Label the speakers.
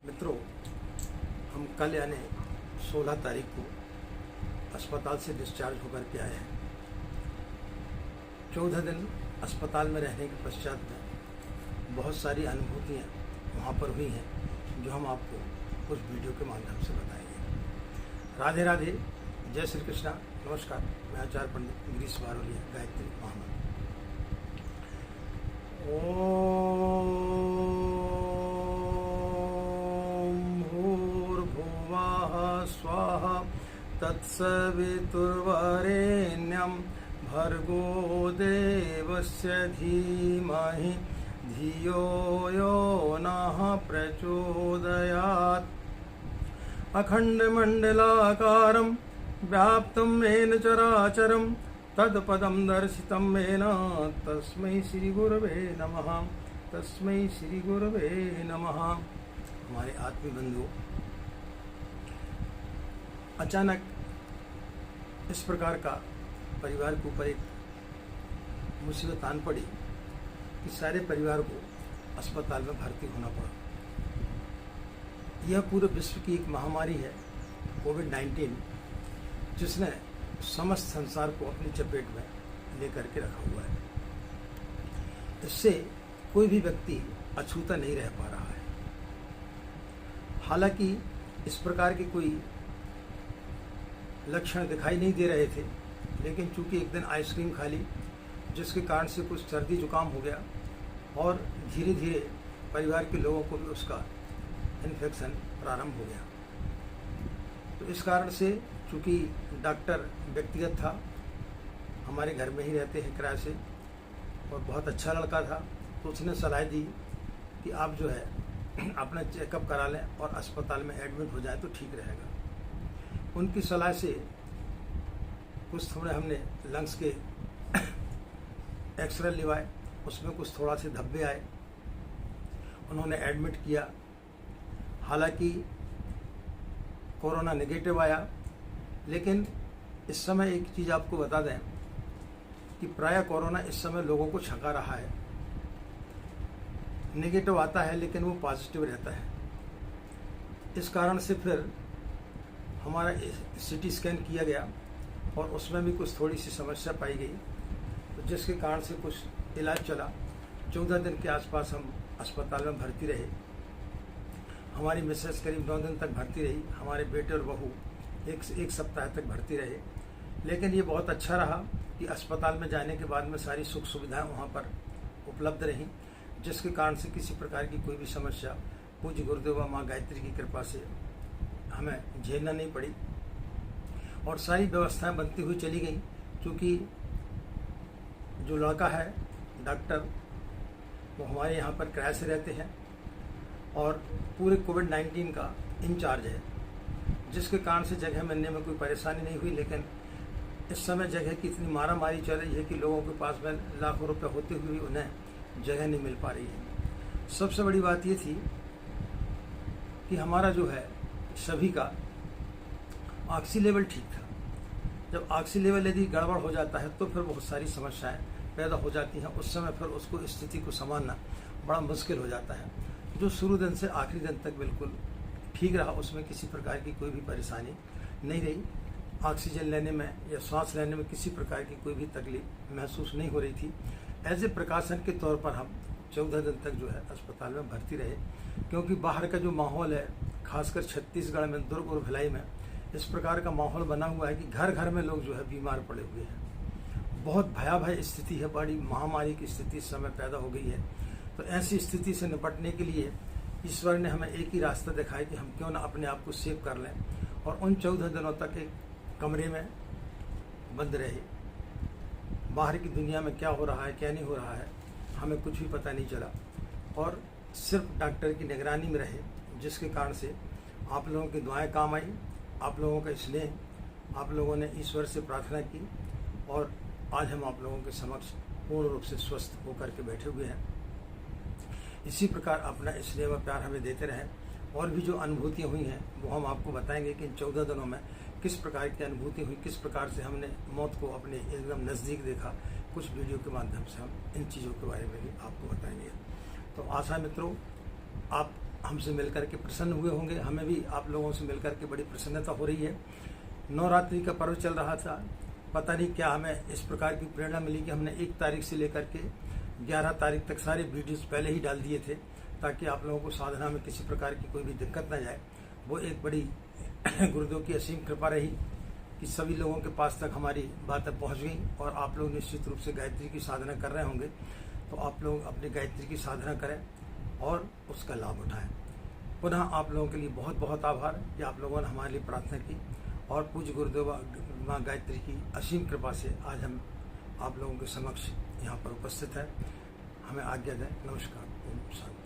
Speaker 1: मित्रों, हम कल यानी 16 तारीख को अस्पताल से डिस्चार्ज होकर के आए हैं। 14 दिन अस्पताल में रहने के पश्चात में बहुत सारी अनुभूतियाँ वहाँ पर हुई हैं जो हम आपको उस वीडियो के माध्यम से बताएंगे। राधे राधे, जय श्री कृष्णा, नमस्कार। मैं आचार्य पंडित गिरीश बारोलिया, गायत्री महामंत्र। स्वाहा तत्सवितुर्वरेण्यं भर्गो देवस्य धीमहि धियो यो नः प्रचोदयात्। अखण्डमण्डलाकारं व्याप्तं येन चराचरं तत्पदं दर्शितं येन तस्मै श्रीगुरवे नमः, तस्मै श्रीगुरवे नमः। हमारे आत्मीय बंधु, अचानक इस प्रकार का परिवार के ऊपर एक मुसीबत आन पड़ी कि सारे परिवार को अस्पताल में भर्ती होना पड़ा। यह पूरे विश्व की एक महामारी है, कोविड-19, जिसने समस्त संसार को अपनी चपेट में लेकर के रखा हुआ है। इससे कोई भी व्यक्ति अछूता नहीं रह पा रहा है। हालांकि इस प्रकार के कोई लक्षण दिखाई नहीं दे रहे थे, लेकिन चूंकि एक दिन आइसक्रीम खा ली जिसके कारण से कुछ सर्दी जुकाम हो गया और धीरे धीरे परिवार के लोगों को भी उसका इन्फेक्शन प्रारंभ हो गया। तो इस कारण से चूंकि डॉक्टर व्यक्तिगत था, हमारे घर में ही रहते हैं किराए से, और बहुत अच्छा लड़का था, तो उसने सलाह दी कि आप जो है अपना चेकअप करा लें और अस्पताल में एडमिट हो जाए तो ठीक रहेगा। उनकी सलाह से कुछ थोड़े हमने लंग्स के एक्सरे लिवाए, उसमें कुछ थोड़ा से धब्बे आए, उन्होंने एडमिट किया। हालांकि कोरोना नेगेटिव आया, लेकिन इस समय एक चीज़ आपको बता दें कि प्रायः कोरोना इस समय लोगों को छका रहा है। नेगेटिव आता है लेकिन वो पॉजिटिव रहता है। इस कारण से फिर हमारा सीटी स्कैन किया गया और उसमें भी कुछ थोड़ी सी समस्या पाई गई, तो जिसके कारण से कुछ इलाज चला। 14 दिन के आसपास हम अस्पताल में भर्ती रहे। हमारी मिसेस करीब 9 दिन तक भर्ती रही, हमारे बेटे और बहू एक सप्ताह तक भर्ती रहे। लेकिन ये बहुत अच्छा रहा कि अस्पताल में जाने के बाद में सारी सुख सुविधाएं वहाँ पर उपलब्ध रहीं, जिसके कारण से किसी प्रकार की कोई भी समस्या पूज्य गुरुदेवा माँ गायत्री की कृपा से हमें झेलना नहीं पड़ी और सारी व्यवस्थाएं बनती हुई चली गई। क्योंकि जो लड़का है डॉक्टर, वो हमारे यहाँ पर किराए से रहते हैं और पूरे कोविड-19 का इंचार्ज है, जिसके कारण से जगह मिलने में कोई परेशानी नहीं हुई। लेकिन इस समय जगह की इतनी मारामारी चल रही है कि लोगों के पास में लाखों रुपए होते हुए उन्हें जगह नहीं मिल पा रही है। सबसे बड़ी बात ये थी कि हमारा जो है सभी का ऑक्सी लेवल ठीक था। जब ऑक्सी लेवल यदि गड़बड़ हो जाता है तो फिर बहुत सारी समस्याएं पैदा हो जाती हैं। उस समय फिर उसको स्थिति को संभालना बड़ा मुश्किल हो जाता है। जो शुरू दिन से आखिरी दिन तक बिल्कुल ठीक रहा, उसमें किसी प्रकार की कोई भी परेशानी नहीं रही। ऑक्सीजन लेने में या सांस लेने में किसी प्रकार की कोई भी तकलीफ महसूस नहीं हो रही थी। एज ए प्रिकॉशन के तौर पर हम 14 दिन तक जो है अस्पताल में भर्ती रहे, क्योंकि बाहर का जो माहौल है, खासकर छत्तीसगढ़ में दुर्ग और भिलाई में इस प्रकार का माहौल बना हुआ है कि घर घर में लोग जो है बीमार पड़े हुए हैं। बहुत भयावह स्थिति है, बड़ी महामारी की स्थिति इस समय पैदा हो गई है। तो ऐसी स्थिति से निपटने के लिए ईश्वर ने हमें एक ही रास्ता दिखाया कि हम क्यों ना अपने आप को सेव कर लें और उन 14 दिनों तक एक कमरे में बंद रहे। बाहर की दुनिया में क्या हो रहा है क्या नहीं हो रहा है हमें कुछ भी पता नहीं चला, और सिर्फ डॉक्टर की निगरानी में रहे, जिसके कारण से आप लोगों की दुआएं काम आई, आप लोगों का स्नेह, आप लोगों ने ईश्वर से प्रार्थना की और आज हम आप लोगों के समक्ष पूर्ण रूप से स्वस्थ होकर के बैठे हुए हैं। इसी प्रकार अपना स्नेह व प्यार हमें देते रहें। और भी जो अनुभूतियाँ हुई हैं वो हम आपको बताएंगे कि इन 14 दिनों में किस प्रकार की अनुभूति हुई, किस प्रकार से हमने मौत को अपने एकदम नज़दीक देखा। कुछ वीडियो के माध्यम से हम इन चीज़ों के बारे में भी आपको बताएंगे। तो आशा मित्रों, आप हमसे मिलकर के प्रसन्न हुए होंगे। हमें भी आप लोगों से मिलकर के बड़ी प्रसन्नता हो रही है। नवरात्रि का पर्व चल रहा था, पता नहीं क्या हमें इस प्रकार की प्रेरणा मिली कि हमने 1 तारीख से लेकर के 11 तारीख तक सारे वीडियोस पहले ही डाल दिए थे, ताकि आप लोगों को साधना में किसी प्रकार की कोई भी दिक्कत न जाए। वो एक बड़ी गुरुदेव की असीम कृपा रही कि सभी लोगों के पास तक हमारी बातें पहुंच गई, और आप लोग निश्चित रूप से गायत्री की साधना कर रहे होंगे, तो आप लोग अपनी गायत्री की साधना करें और उसका लाभ उठाएं। पुनः आप लोगों के लिए बहुत बहुत आभार कि आप लोगों ने हमारे लिए प्रार्थना की, और पूज्य गुरुदेव माँ गायत्री की असीम कृपा से आज हम आप लोगों के समक्ष यहाँ पर उपस्थित हैं। हमें आज्ञा दें। नमस्कार। ओम शांति।